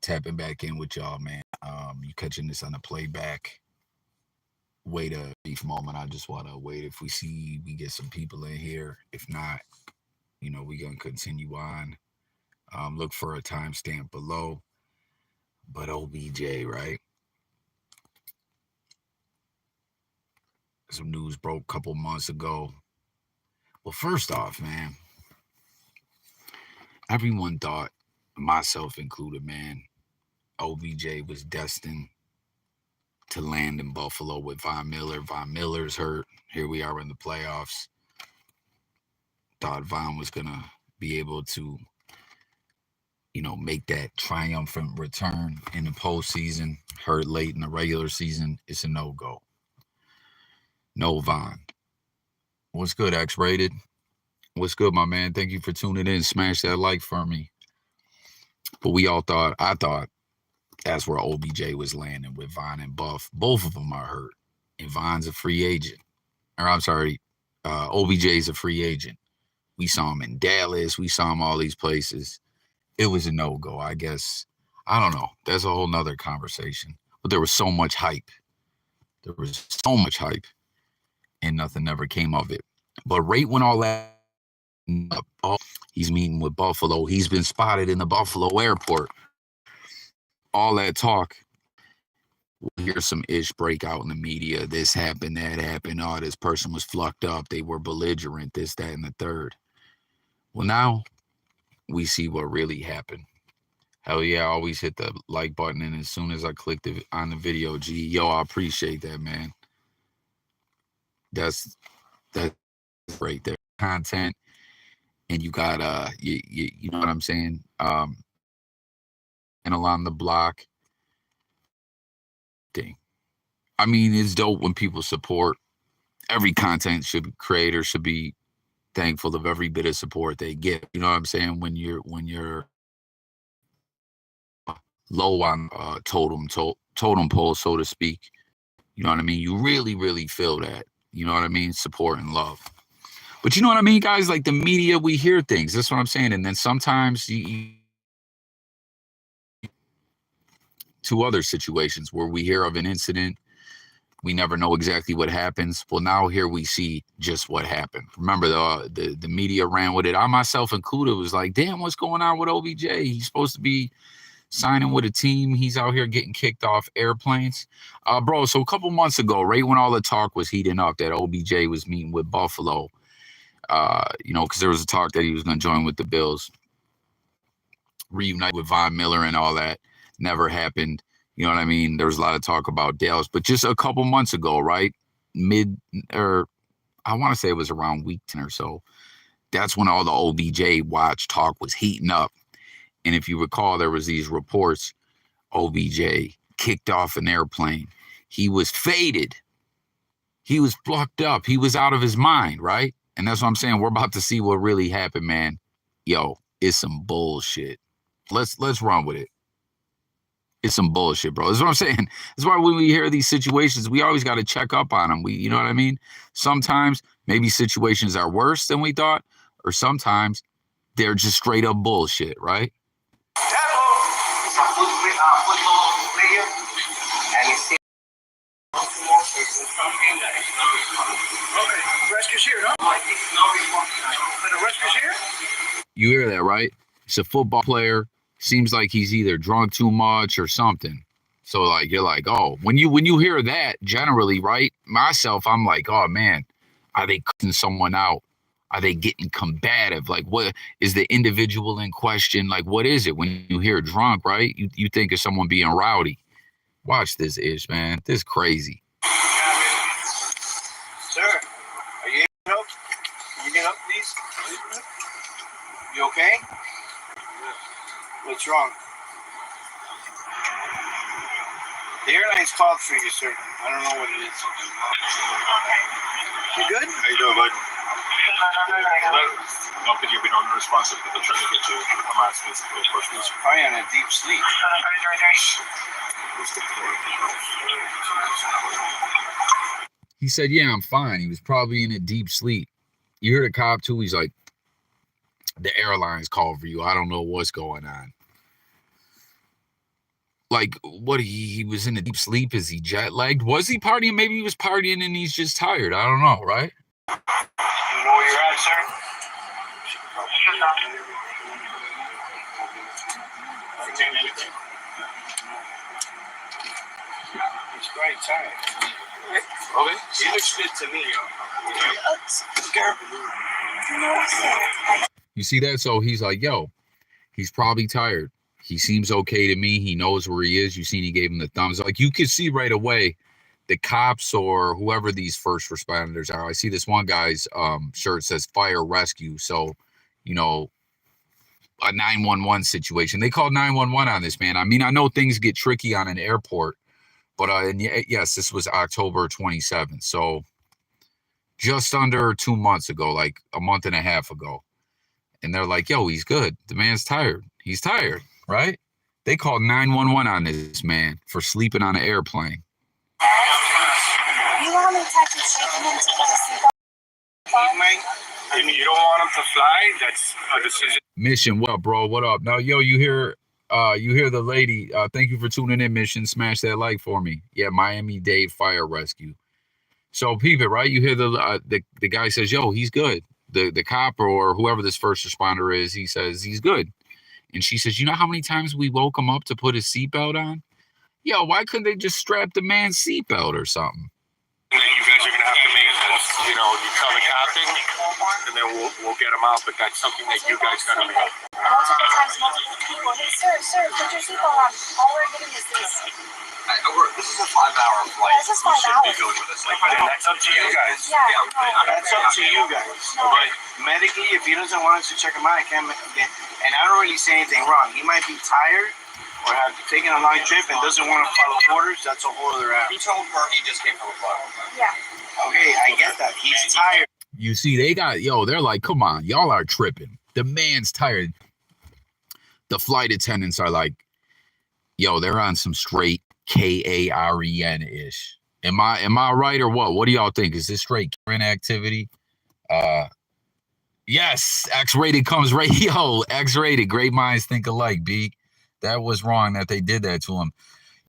tapping back in with y'all, man. You catching this on the playback. Wait a brief moment. I just want to wait. If we get some people in here. If not, we're going to continue on. Look for a timestamp below. But OBJ, right? Some news broke a couple months ago. Well, first off, man, everyone thought, myself included, man, OBJ was destined to land in Buffalo with Von Miller. Von Miller's hurt. Here we are in the playoffs. Thought Von was going to be able to, make that triumphant return in the postseason. Hurt late in the regular season. It's a no-go. No Von. What's good, X-Rated? What's good, my man? Thank you for tuning in. Smash that like for me. But I thought, that's where OBJ was landing with Von and Buff. Both of them are hurt. And Von's a free agent. Or I'm sorry, OBJ's a free agent. We saw him in Dallas. We saw him all these places. It was a no-go, I guess. I don't know. That's a whole nother conversation. But there was so much hype. And nothing ever came of it. But right when all that, he's meeting with Buffalo. He's been spotted in the Buffalo airport. All that talk, we'll hear some ish break out in the media. This happened, that happened. Oh, this person was flucked up. They were belligerent, this, that, and the third. Well, now we see what really happened. Hell yeah, I always hit the like button. And as soon as I clicked on the video, I appreciate that, man. That's right there. Content. And you got, you know what I'm saying? And along the block thing. I mean, it's dope when people support. Every content creator should be thankful of every bit of support they get. You know what I'm saying? When you're low on totem pole, so to speak. You know what I mean? You really, really feel that. You know what I mean? Support and love. But you know what I mean, guys? Like the media, we hear things. That's what I'm saying. And then sometimes two other situations where we hear of an incident, we never know exactly what happens. Well, now here we see just what happened. Remember, the media ran with it. I myself included was like, damn, what's going on with OBJ? He's supposed to be signing with a team. He's out here getting kicked off airplanes. Bro, so a couple months ago, right when all the talk was heating up that OBJ was meeting with Buffalo, because there was a talk that he was going to join with the Bills, reunite with Von Miller and all that. Never happened. You know what I mean? There was a lot of talk about Dallas, but just a couple months ago, right? I want to say it was around week 10 or so. That's when all the OBJ watch talk was heating up. And if you recall, there was these reports, OBJ kicked off an airplane. He was faded. He was plucked up. He was out of his mind, right? And that's what I'm saying. We're about to see what really happened, man. Yo, it's some bullshit. Let's run with it. It's some bullshit, bro. That's what I'm saying. That's why when we hear these situations, we always got to check up on them. You know what I mean? Sometimes maybe situations are worse than we thought, or sometimes they're just straight up bullshit, right? Is a football player, and he's okay, rescue's here, no? The rescue's here? You hear that, right? It's a football player. Seems like he's either drunk too much or something. So like you're like, oh, when you hear that, generally, right? Myself, I'm like, oh man, are they cutting someone out? Are they getting combative? Like, what is the individual in question? Like, what is it? When you hear drunk, right? You think of someone being rowdy. Watch this ish, man. This is crazy. Sir, are you able to help? Can you get up, please? You okay? What's wrong? The airline's called for you, sir. I don't know what it is. You good? How you doing, bud? I don't think you've been unresponsive, but they're trying to get you. I'm asking this question. Probably on a deep sleep. He said, yeah, I'm fine. He was probably in a deep sleep. You hear the cop too? He's like, the airline's called for you. I don't know what's going on. like, what, he was in a deep sleep? Is he jet lagged? Was he partying? Maybe he was partying and he's just tired. I don't know, right? You know where you're at, sir? He's very tired. Okay. He looks good to me. You see that? So he's like, yo, he's probably tired. He seems okay to me. He knows where he is. You seen he gave him the thumbs. Like, you could see right away the cops or whoever these first responders are. I see this one guy's shirt says fire rescue. So, you know, a 911 situation. They called 911 on this, man. I mean, I know things get tricky on an airport, but and yes, this was October 27th. So just under 2 months ago, like a month and a half ago. And they're like, yo, he's good. The man's tired. He's tired, right? They called 911 on this man for sleeping on an airplane. You know how many times you've shaken him to put a seatbelt? I mean, you don't want him to fly? That's a decision. Mission, what, bro? What up? Now, yo, you hear the lady. Thank you for tuning in, Mission. Smash that like for me. Yeah, Miami-Dade Fire Rescue. So, peep it, right? You hear the guy says, yo, he's good. The cop or whoever this first responder is, he says he's good. And she says, you know how many times we woke him up to put his seatbelt on? Yo, why couldn't they just strap the man's seatbelt or something? And then you guys are going to have to make this, you know, you tell the captain, and then we'll get him out, but that's something that you guys got to make. Multiple times, multiple people. Hey, sir, put your seatbelt on. All we're getting is this. This is a 5-hour flight. Yeah, this is 5 hours. Be good with us. Like, Then that's up to you guys. Yeah, That's up to you guys. But medically, if he doesn't want us to check him out, I can't make him get. And I don't really say anything wrong. He might be tired or have taken a long trip and doesn't want to follow orders. That's a whole other app. he told her he just came from a flight. Yeah. Okay, I get that. He's tired. You see, they're like, come on, y'all are tripping. The man's tired. The flight attendants are like, yo, they're on some straight Karen-ish. Am I right or what? What do y'all think? Is this straight Karen activity? Yes, X-rated comes right. Yo, X-rated. Great minds think alike, B. That was wrong that they did that to him.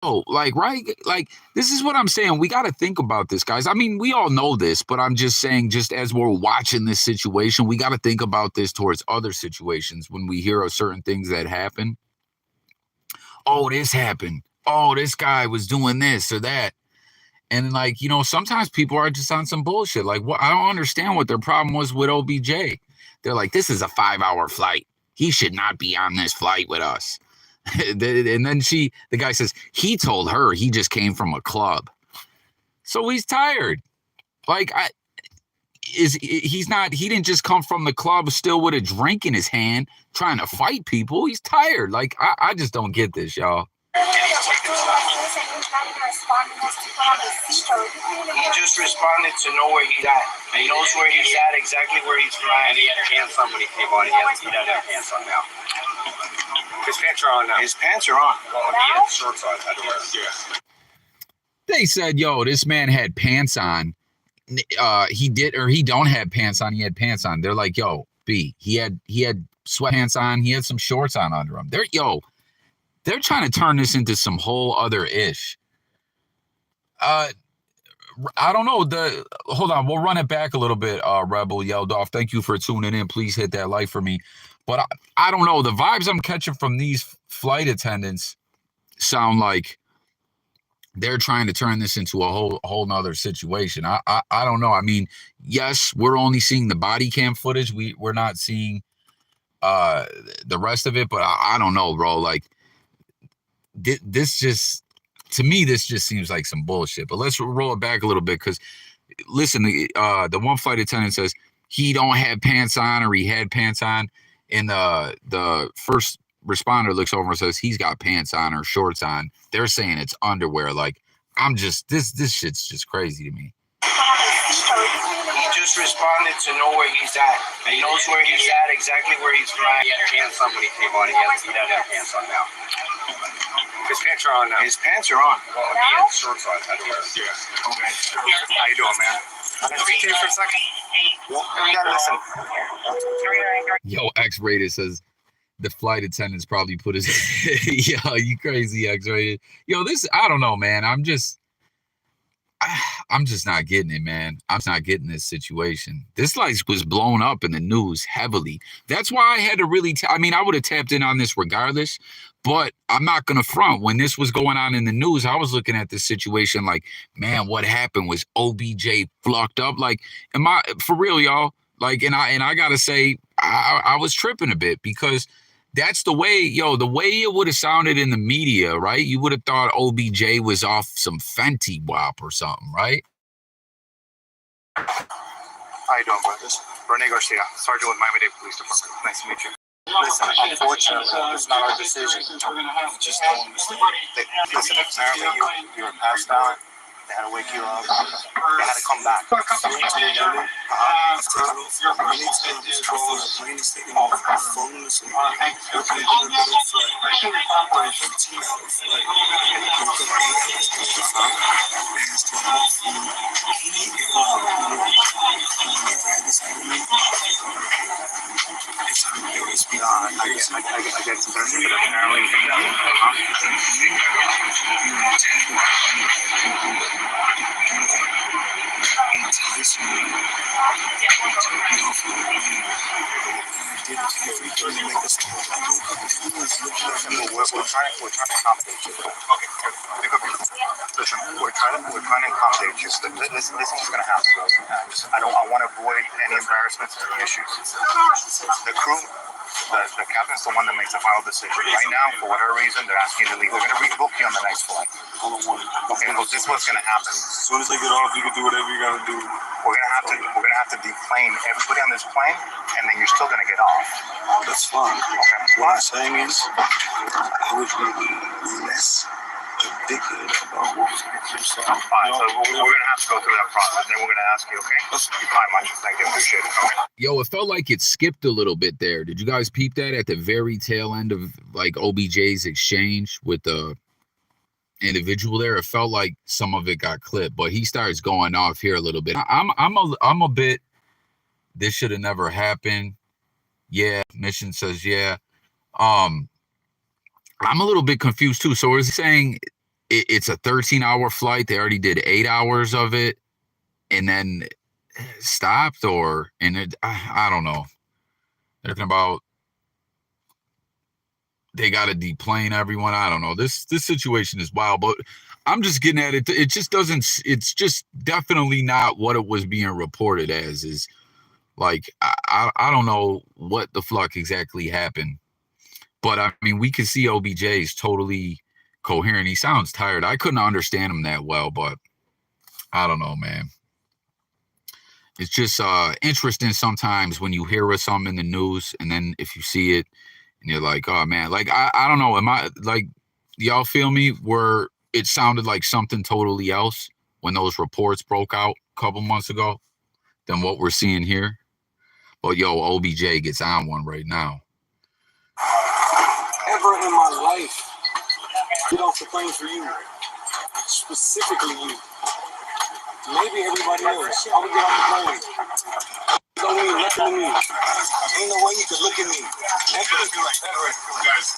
Oh, like, right? Like, this is what I'm saying. We got to think about this, guys. I mean, we all know this, but I'm just saying, just as we're watching this situation, we got to think about this towards other situations when we hear of certain things that happen. Oh, this happened. Oh, this guy was doing this or that. And, like, you know, sometimes people are just on some bullshit. Like, what? I don't understand what their problem was with OBJ. They're like, this is a 5-hour flight. He should not be on this flight with us. And then the guy says, he told her he just came from a club. So he's tired. Like, he didn't just come from the club still with a drink in his hand trying to fight people. He's tired. Like, I just don't get this, y'all. He just responded to know where he's at. He knows where he's at, exactly where he's flying. And he had pants on when he came on. He doesn't have pants on now. His pants are on now. His pants are on. Well, he had shorts on. Yeah. They said, yo, this man had pants on. He don't have pants on. He had pants on. They're like, yo, B, he had sweatpants on. He had some shorts on under him. They're trying to turn this into some whole other ish. I don't know. Hold on, we'll run it back a little bit. Rebel yelled off. Thank you for tuning in. Please hit that like for me. But I don't know. The vibes I'm catching from these flight attendants sound like they're trying to turn this into a whole nother situation. I don't know. I mean, yes, we're only seeing the body cam footage. We're not seeing the rest of it. But I don't know, bro. Like, this just, to me, this just seems like some bullshit. But let's roll it back a little bit, because listen, the one flight attendant says he don't have pants on or he had pants on, and the first responder looks over and says he's got pants on or shorts on. They're saying it's underwear. Like, I'm just, this shit's just crazy to me. He just responded to know where he's at. He knows where he's at, exactly where he's flying. He had pants on when he came on. He doesn't have pants on now. His pants are on now. His pants are on. Well, he had shorts on. Yeah. Okay. How you doing, man? Can I speak to you for a second? We gotta listen. Yo, X-Rated says The flight attendants probably put his yo, you crazy X-rated. Yo, this, I don't know, man. I'm just not getting it, man. I'm just not getting this situation. This like was blown up in the news heavily. That's why I had to really, I mean, I would have tapped in on this regardless, but I'm not going to front. When this was going on in the news, I was looking at this situation like, man, what happened? Was OBJ flucked up? Like, am I, for real, y'all? Like, and I got to say, I was tripping a bit because that's the way, yo, the way it would have sounded in the media, right? You would have thought OBJ was off some Fenty wop or something, right? How you doing, bro? This Rene Garcia, Sergeant with Miami-Dade Police Department. Nice to meet you. Listen, unfortunately, it's not our decision. We just don't understand. Listen, apparently you were passed out. They had to wake you up. They had to come back. You need to remember. You need to control the brain is taking off the phone. So you can do a little flight. 15-hour flight. I get some benefit, but apparently we're trying to accommodate you. Okay, pick up your listen. We're trying to accommodate you. So this is what's going to happen. I want to avoid any embarrassments or any issues. The crew. The captain's the one that makes the final decision. Right now, for whatever reason, they're asking you to leave. They're going to rebook you on the next flight. Okay, well, this is what's going to happen. As soon as they get off, you can do whatever you got to do. We're going to have to deplane everybody on this plane, and then you're still going to get off. That's fine. Okay. What I'm saying is, I would be less ridiculous about what was going to do. Fine. So we're going to have to go through that process. Then we're going to ask you. Okay. Fine, much. Thank you. Appreciate it. Okay. Yo, it felt like it skipped a little bit there. Did you guys peep that at the very tail end of like OBJ's exchange with the individual there? It felt like some of it got clipped, but he starts going off here a little bit. I'm a bit, this should have never happened. Yeah, mission says yeah. I'm a little bit confused too. So is he saying it's a 13-hour flight? They already did 8 hours of it and then stopped, or I don't know. They're talking about they got to deplane everyone. I don't know. This situation is wild, but I'm just getting at it. It just doesn't. It's just definitely not what it was being reported as. Is like I don't know what the fuck exactly happened, but I mean we can see OBJ is totally coherent. He sounds tired. I couldn't understand him that well, but I don't know, man. It's just interesting sometimes when you hear something in the news and then if you see it and you're like, oh man, like I don't know, am I like, y'all feel me, where it sounded like something totally else when those reports broke out a couple months ago than what we're seeing here? But yo, OBJ gets on one right now. Ever in my life get off the plane for you, specifically you. Maybe everybody else. I would get off the plane. Don't even look at me. Ain't no way you could look at me. Guys,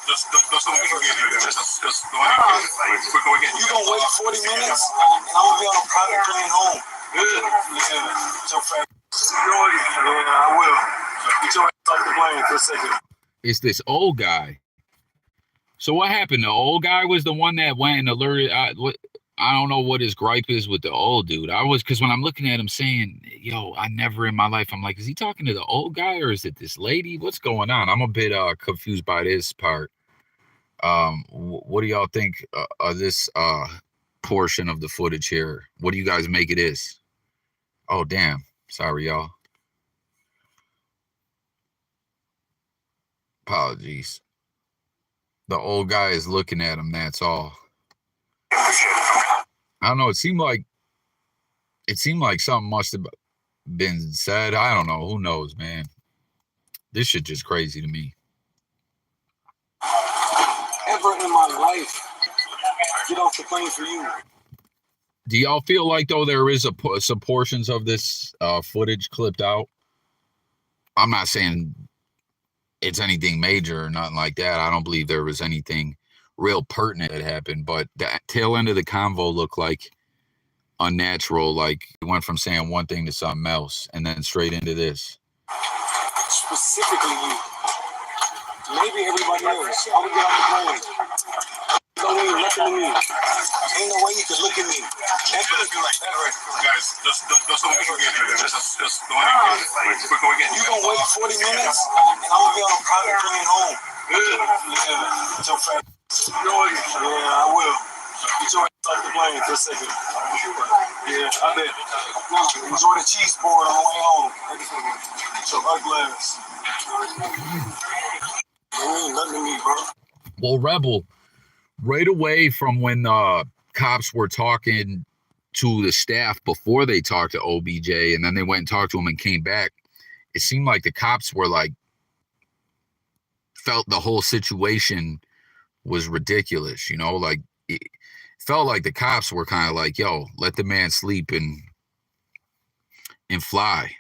just don't get here. Just go ahead. You gonna wait 40 minutes, and I'm gonna be on a private plane home. Yeah. So fast. Yeah, I will. Get your ass off the plane for a second. It's this old guy. So what happened? The old guy was the one that went and alerted. I don't know what his gripe is with the old dude. Because when I'm looking at him saying, yo, I never in my life, I'm like, is he talking to the old guy or is it this lady? What's going on? I'm a bit confused by this part. What do y'all think of this portion of the footage here? What do you guys make it is? Oh, damn. Sorry, y'all. Apologies. The old guy is looking at him, that's all. I don't know. It seemed like something must have been said. I don't know. Who knows, man? This shit just crazy to me. Ever in my life get off the plane for you. Do y'all feel like though there is some portions of this footage clipped out? I'm not saying it's anything major or nothing like that. I don't believe there was anything real pertinent that happened, but the tail end of the convo looked like unnatural. Like it went from saying one thing to something else and then straight into this. Specifically you. Maybe everybody else. I would get off the plane. Don't mean nothing to me. Ain't no way you can look at me. That's what it's like that, right? Guys, just don't make it again. Just go ahead. You gonna wait 40 minutes and I'm gonna be on a private plane home. Yeah. It's your fat. Yeah, I will. Get your ass off the plane for a second. Yeah, I bet. Enjoy the cheese board on the way home. So ugly ass. Ain't nothing to me, bro. Well, Rebel, right away from when cops were talking to the staff before they talked to OBJ, and then they went and talked to him and came back, it seemed like the cops were like, felt the whole situation was ridiculous, you know, like it felt like the cops were kind of like, yo, let the man sleep and fly.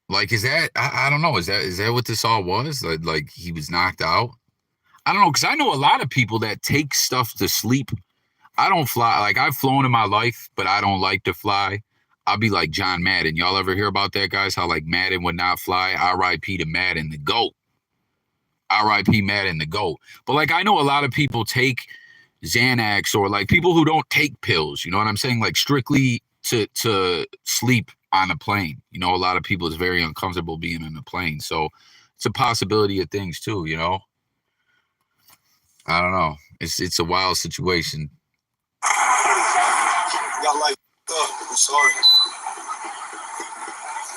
Like, is that, I don't know, is that what this all was? Like he was knocked out? I don't know, because I know a lot of people that take stuff to sleep. I don't fly. Like, I've flown in my life, but I don't like to fly. I'll be like John Madden. Y'all ever hear about that, guys? How, like, Madden would not fly? R.I.P. to Madden, the GOAT. R.I.P. Madden, the GOAT. But, like, I know a lot of people take Xanax or, like, people who don't take pills. You know what I'm saying? Like, strictly to sleep on a plane. You know, a lot of people is very uncomfortable being on a plane. So, it's a possibility of things, too, you know? I don't know. It's a wild situation. Y'all like, I'm sorry.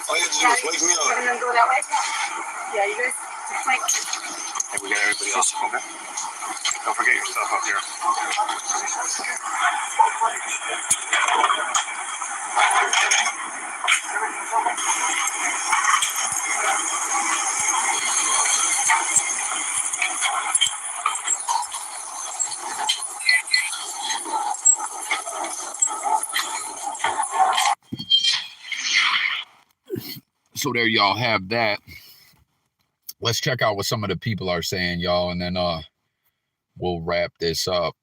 All you have to do is wake me up. Gonna go that way? Yeah, you guys. Like, Hey, we got everybody else, okay? Don't forget your stuff up here. So there y'all have that. Let's check out what some of the people are saying, y'all, and then we'll wrap this up.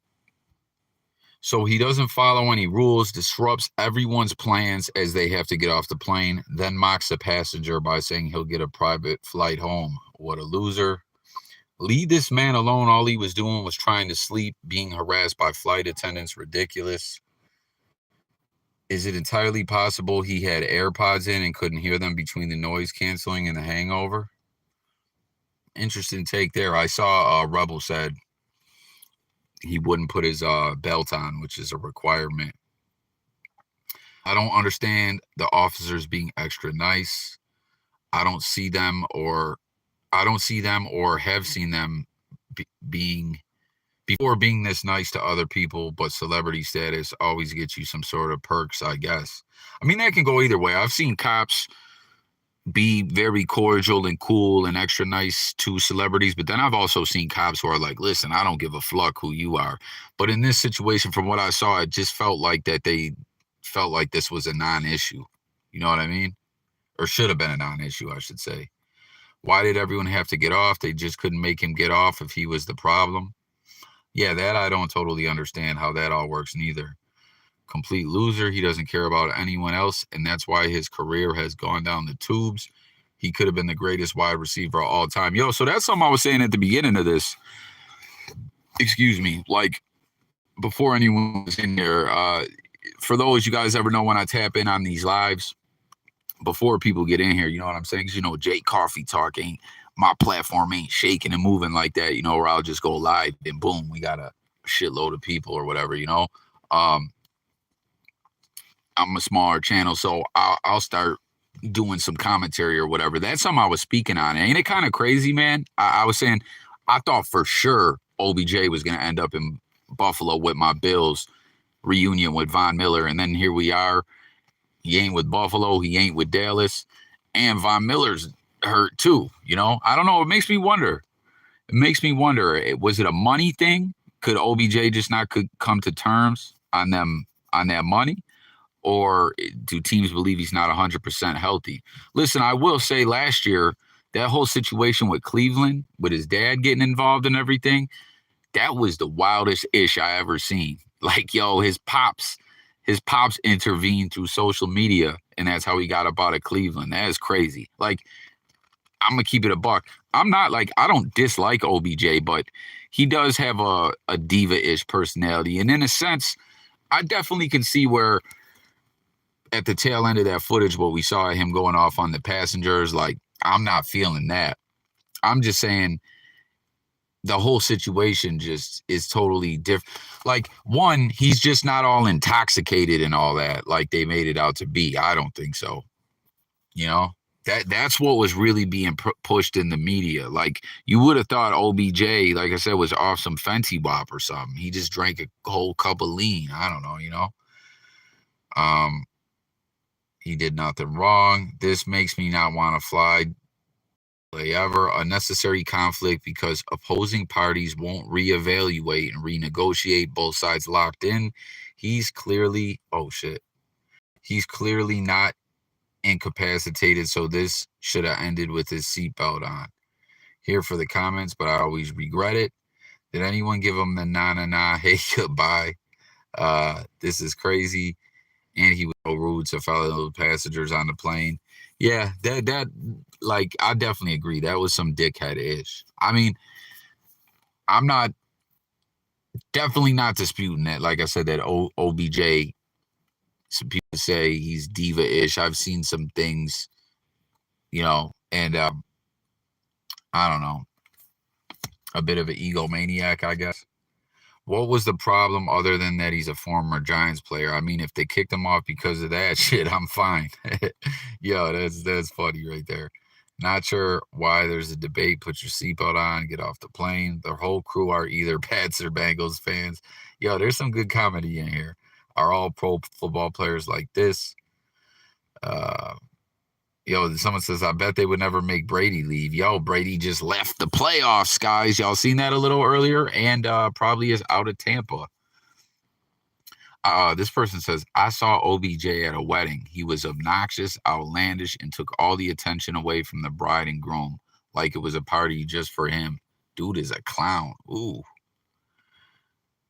So he doesn't follow any rules, disrupts everyone's plans as they have to get off the plane, then mocks the passenger by saying he'll get a private flight home. What a loser. Leave this man alone. All he was doing was trying to sleep, being harassed by flight attendants. Ridiculous. Is it entirely possible he had AirPods in and couldn't hear them between the noise canceling and the hangover? Interesting take there. I saw Rebel said he wouldn't put his belt on, which is a requirement. I don't understand the officers being extra nice. I don't see them or have seen them being this nice to other people, but celebrity status always gets you some sort of perks, I guess. I mean, that can go either way. I've seen cops be very cordial and cool and extra nice to celebrities, but then I've also seen cops who are like, listen, I don't give a fluck who you are. But in this situation, from what I saw, it just felt like that they felt like this was a non-issue. You know what I mean? Or should have been a non-issue, I should say. Why did everyone have to get off? They just couldn't make him get off if he was the problem. Yeah, that I don't totally understand how that all works neither. Complete loser. He doesn't care about anyone else, and that's why his career has gone down the tubes. He could have been the greatest wide receiver of all time. Yo, so that's something I was saying at the beginning of this. Excuse me. Like, before anyone was in there, for those you guys ever know when I tap in on these lives, before people get in here, you know what I'm saying? Because, you know, JayCoffeeTalk ain't, my platform ain't shaking and moving like that, you know, where I'll just go live and boom, we got a shitload of people or whatever, you know? I'm a smaller channel, so I'll start doing some commentary or whatever. That's something I was speaking on. Ain't it kind of crazy, man? I was saying, I thought for sure OBJ was going to end up in Buffalo with my Bills reunion with Von Miller, and then here we are. He ain't with Buffalo. He ain't with Dallas. And Von Miller's hurt too, you know? I don't know. It makes me wonder. Was it a money thing? Could OBJ just not come to terms on that money? Or do teams believe he's not 100% healthy? Listen, I will say last year, that whole situation with Cleveland, with his dad getting involved and everything, that was the wildest ish I ever seen. Like, yo, his pops intervened through social media, and that's how he got up out of Cleveland. That is crazy. Like, I'm gonna keep it a buck. I'm not like, I don't dislike OBJ, but he does have a diva-ish personality. And in a sense, I definitely can see where at the tail end of that footage, what we saw him going off on the passengers, like, I'm not feeling that. I'm just saying the whole situation just is totally different. Like, one, he's just not all intoxicated and all that like they made it out to be. I don't think so. You know, that's what was really being pushed in the media. Like, you would have thought OBJ, like I said, was off some Fenty Wap or something. He just drank a whole cup of lean. I don't know, you know. He did nothing wrong. This makes me not want to fly ever. Unnecessary conflict because opposing parties won't reevaluate and renegotiate. Both sides locked in. He's clearly, he's clearly not incapacitated, so this should have ended with his seatbelt on. Here for the comments, but I always regret it. Did anyone give him the nah, hey, goodbye? This is crazy. And he was so rude to fellow passengers on the plane. Yeah, that like, I definitely agree. That was some dickhead-ish. I mean, I'm definitely not disputing that. Like I said, that OBJ, some people say he's diva-ish. I've seen some things, you know, and I don't know, a bit of an egomaniac, I guess. What was the problem other than that he's a former Giants player? I mean, if they kicked him off because of that shit, I'm fine. Yo, that's funny right there. Not sure why there's a debate. Put your seatbelt on, get off the plane. The whole crew are either Pats or Bengals fans. Yo, there's some good comedy in here. Are all pro football players like this? Yo, someone says, I bet they would never make Brady leave. Yo, Brady just left the playoffs, guys. Y'all seen that a little earlier? And probably is out of Tampa. This person says, I saw OBJ at a wedding. He was obnoxious, outlandish, and took all the attention away from the bride and groom, like it was a party just for him. Dude is a clown. Ooh.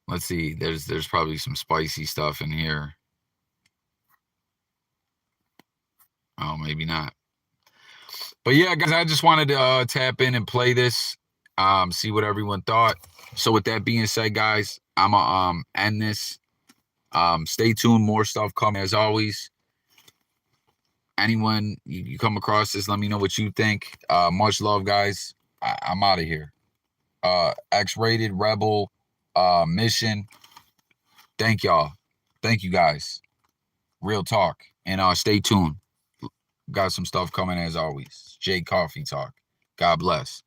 Let's see. There's probably some spicy stuff in here. Oh, maybe not. But yeah, guys, I just wanted to tap in and play this, see what everyone thought. So with that being said, guys, I'm going to end this. Stay tuned. More stuff coming as always. Anyone you come across this, let me know what you think. Much love, guys. I'm out of here. X-rated Rebel mission. Thank y'all. Thank you, guys. Real talk. And stay tuned. Got some stuff coming as always. JayCoffeeTalk. God bless.